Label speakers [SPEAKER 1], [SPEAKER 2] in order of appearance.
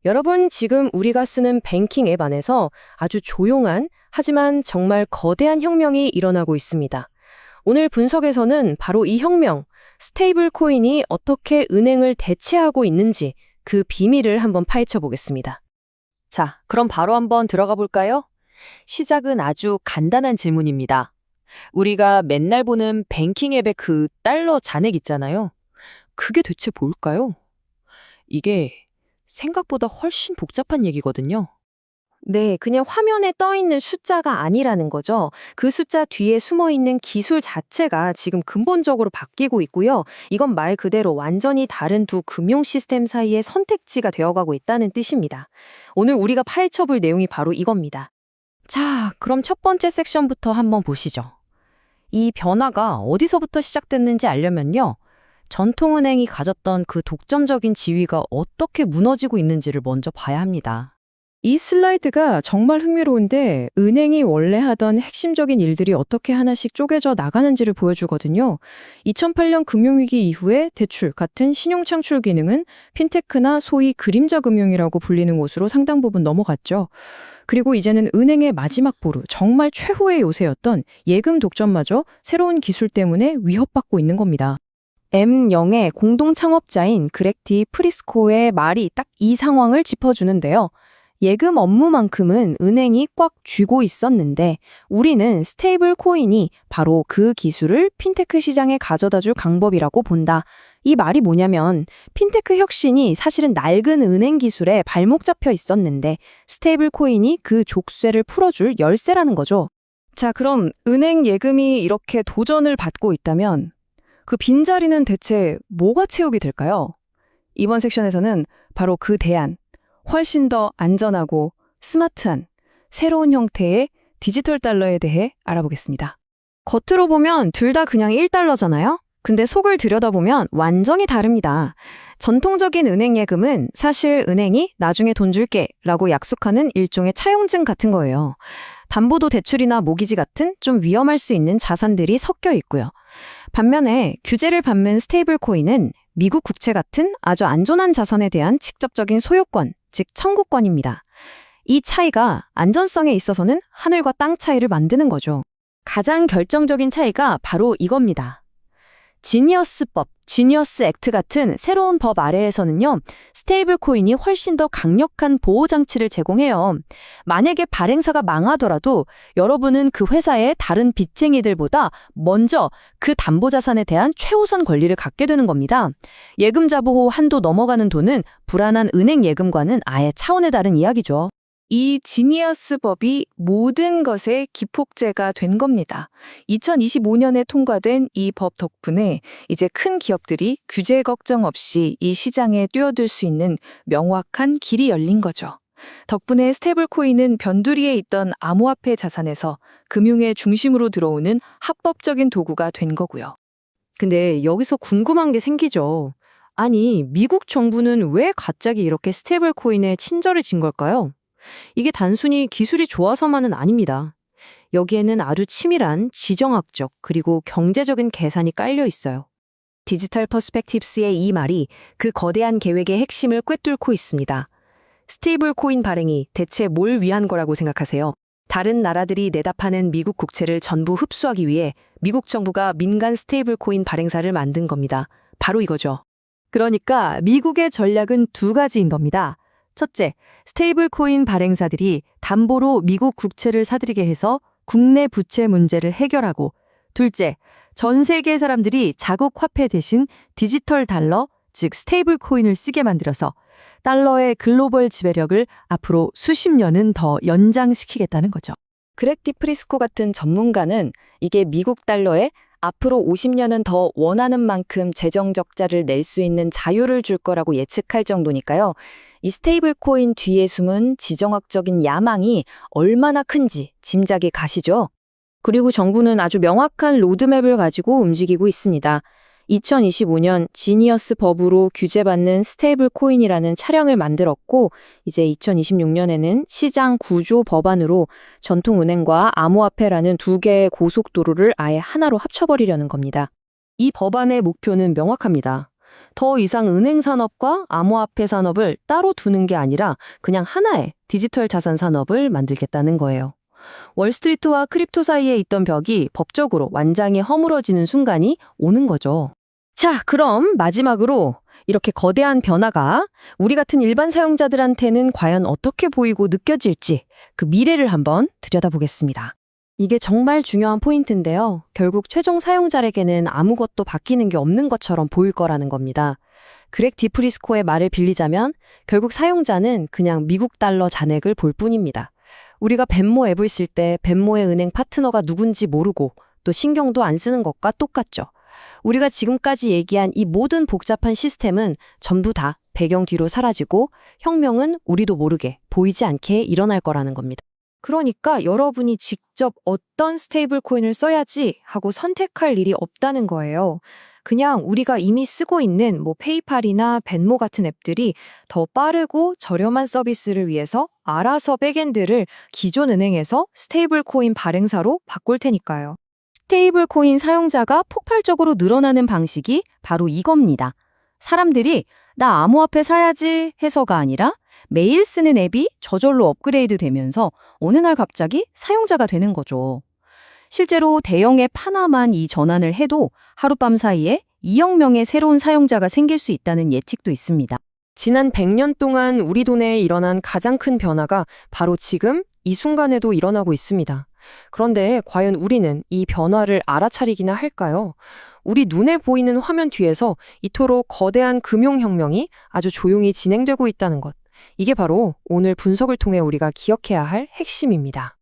[SPEAKER 1] 여러분, 지금 우리가 쓰는 뱅킹 앱 안에서 아주 조용한, 하지만 정말 거대한 혁명이 일어나고 있습니다. 오늘 분석에서는 바로 이 혁명, 스테이블 코인이 어떻게 은행을 대체하고 있는지 그 비밀을 한번 파헤쳐 보겠습니다.
[SPEAKER 2] 자, 그럼 바로 한번 들어가 볼까요? 시작은 아주 간단한 질문입니다. 우리가 맨날 보는 뱅킹 앱의 그 달러 잔액 있잖아요. 그게 대체 뭘까요? 이게 생각보다 훨씬 복잡한 얘기거든요.
[SPEAKER 1] 네, 그냥 화면에 떠 있는 숫자가 아니라는 거죠. 그 숫자 뒤에 숨어 있는 기술 자체가 지금 근본적으로 바뀌고 있고요. 이건 말 그대로 완전히 다른 두 금융 시스템 사이의 선택지가 되어가고 있다는 뜻입니다. 오늘 우리가 파헤쳐 볼 내용이 바로 이겁니다. 자, 그럼 첫 번째 섹션부터 한번 보시죠. 이 변화가 어디서부터 시작됐는지 알려면요. 전통은행이 가졌던 그 독점적인 지위가 어떻게 무너지고 있는지를 먼저 봐야 합니다.
[SPEAKER 3] 이 슬라이드가 정말 흥미로운데 은행이 원래 하던 핵심적인 일들이 어떻게 하나씩 쪼개져 나가는지를 보여주거든요. 2008년 금융위기 이후에 대출 같은 신용 창출 기능은 핀테크나 소위 그림자 금융이라고 불리는 곳으로 상당 부분 넘어갔죠. 그리고 이제는 은행의 마지막 보루, 정말 최후의 요새였던 예금 독점마저 새로운 기술 때문에 위협받고 있는 겁니다.
[SPEAKER 2] M0의 공동 창업자인 그렉 디 프리스코의 말이 딱 이 상황을 짚어주는데요. 예금 업무만큼은 은행이 꽉 쥐고 있었는데 우리는 스테이블 코인이 바로 그 기술을 핀테크 시장에 가져다 줄 방법이라고 본다. 이 말이 뭐냐면 핀테크 혁신이 사실은 낡은 은행 기술에 발목 잡혀 있었는데 스테이블 코인이 그 족쇄를 풀어줄 열쇠라는 거죠.
[SPEAKER 3] 자, 그럼 은행 예금이 이렇게 도전을 받고 있다면 그 빈자리는 대체 뭐가 채우게 될까요? 이번 섹션에서는 바로 그 대안, 훨씬 더 안전하고 스마트한 새로운 형태의 디지털 달러에 대해 알아보겠습니다.
[SPEAKER 1] 겉으로 보면 둘 다 그냥 1달러잖아요? 근데 속을 들여다보면 완전히 다릅니다. 전통적인 은행 예금은 사실 은행이 나중에 돈 줄게 라고 약속하는 일종의 차용증 같은 거예요. 담보도 대출이나 모기지 같은 좀 위험할 수 있는 자산들이 섞여 있고요. 반면에 규제를 받는 스테이블 코인은 미국 국채 같은 아주 안전한 자산에 대한 직접적인 소유권, 즉 청구권입니다. 이 차이가 안전성에 있어서는 하늘과 땅 차이를 만드는 거죠. 가장 결정적인 차이가 바로 이겁니다. 지니어스법, 지니어스 액트 같은 새로운 법 아래에서는요, 스테이블 코인이 훨씬 더 강력한 보호 장치를 제공해요. 만약에 발행사가 망하더라도 여러분은 그 회사의 다른 빚쟁이들보다 먼저 그 담보자산에 대한 최우선 권리를 갖게 되는 겁니다. 예금자 보호 한도 넘어가는 돈은 불안한 은행 예금과는 아예 차원의 다른 이야기죠.
[SPEAKER 3] 이 지니어스 법이 모든 것의 기폭제가 된 겁니다. 2025년에 통과된 이 법 덕분에 이제 큰 기업들이 규제 걱정 없이 이 시장에 뛰어들 수 있는 명확한 길이 열린 거죠. 덕분에 스테이블 코인은 변두리에 있던 암호화폐 자산에서 금융의 중심으로 들어오는 합법적인 도구가 된 거고요.
[SPEAKER 1] 근데 여기서 궁금한 게 생기죠. 아니, 미국 정부는 왜 갑자기 이렇게 스테이블 코인에 친절해진 걸까요? 이게 단순히 기술이 좋아서만은 아닙니다. 여기에는 아주 치밀한 지정학적 그리고 경제적인 계산이 깔려 있어요. 디지털 퍼스펙티브스의 이 말이 그 거대한 계획의 핵심을 꿰뚫고 있습니다. 스테이블 코인 발행이 대체 뭘 위한 거라고 생각하세요? 다른 나라들이 내다파는 미국 국채를 전부 흡수하기 위해 미국 정부가 민간 스테이블 코인 발행사를 만든 겁니다. 바로 이거죠. 그러니까 미국의 전략은 두 가지인 겁니다. 첫째, 스테이블 코인 발행사들이 담보로 미국 국채를 사들이게 해서 국내 부채 문제를 해결하고, 둘째, 전 세계 사람들이 자국 화폐 대신 디지털 달러, 즉 스테이블 코인을 쓰게 만들어서 달러의 글로벌 지배력을 앞으로 수십 년은 더 연장시키겠다는 거죠. 그렉 디 프리스코 같은 전문가는 이게 미국 달러에 앞으로 50년은 더 원하는 만큼 재정 적자를 낼 수 있는 자유를 줄 거라고 예측할 정도니까요. 이 스테이블 코인 뒤에 숨은 지정학적인 야망이 얼마나 큰지 짐작이 가시죠? 그리고 정부는 아주 명확한 로드맵을 가지고 움직이고 있습니다. 2025년 지니어스 법으로 규제받는 스테이블 코인이라는 차량을 만들었고, 이제 2026년에는 시장 구조 법안으로 전통은행과 암호화폐라는 두 개의 고속도로를 아예 하나로 합쳐버리려는 겁니다. 이 법안의 목표는 명확합니다.
[SPEAKER 2] 더 이상 은행 산업과 암호화폐 산업을 따로 두는 게 아니라 그냥 하나의 디지털 자산 산업을 만들겠다는 거예요. 월스트리트와 크립토 사이에 있던 벽이 법적으로 완장히 허물어지는 순간이 오는 거죠. 자, 그럼 마지막으로 이렇게 거대한 변화가 우리 같은 일반 사용자들한테는 과연 어떻게 보이고 느껴질지 그 미래를 한번 들여다보겠습니다.
[SPEAKER 1] 이게 정말 중요한 포인트인데요. 결국 최종 사용자에게는 아무것도 바뀌는 게 없는 것처럼 보일 거라는 겁니다. 그렉 디프리스코의 말을 빌리자면 결국 사용자는 그냥 미국 달러 잔액을 볼 뿐입니다. 우리가 벤모 앱을 쓸 때 벤모의 은행 파트너가 누군지 모르고 또 신경도 안 쓰는 것과 똑같죠. 우리가 지금까지 얘기한 이 모든 복잡한 시스템은 전부 다 배경 뒤로 사라지고 혁명은 우리도 모르게 보이지 않게 일어날 거라는 겁니다. 그러니까 여러분이 직접 어떤 스테이블 코인을 써야지 하고 선택할 일이 없다는 거예요. 그냥 우리가 이미 쓰고 있는 페이팔이나 벤모 같은 앱들이 더 빠르고 저렴한 서비스를 위해서 알아서 백엔드를 기존 은행에서 스테이블 코인 발행사로 바꿀 테니까요.
[SPEAKER 2] 스테이블 코인 사용자가 폭발적으로 늘어나는 방식이 바로 이겁니다. 사람들이 나 암호화폐 사야지 해서가 아니라 매일 쓰는 앱이 저절로 업그레이드 되면서 어느 날 갑자기 사용자가 되는 거죠. 실제로 대형 앱 하나만 이 전환을 해도 하룻밤 사이에 2억 명의 새로운 사용자가 생길 수 있다는 예측도 있습니다. 지난 100년 동안 우리 돈에 일어난 가장 큰 변화가 바로 지금 이 순간에도 일어나고 있습니다. 그런데 과연 우리는 이 변화를 알아차리기나 할까요? 우리 눈에 보이는 화면 뒤에서 이토록 거대한 금융혁명이 아주 조용히 진행되고 있다는 것. 이게 바로 오늘 분석을 통해 우리가 기억해야 할 핵심입니다.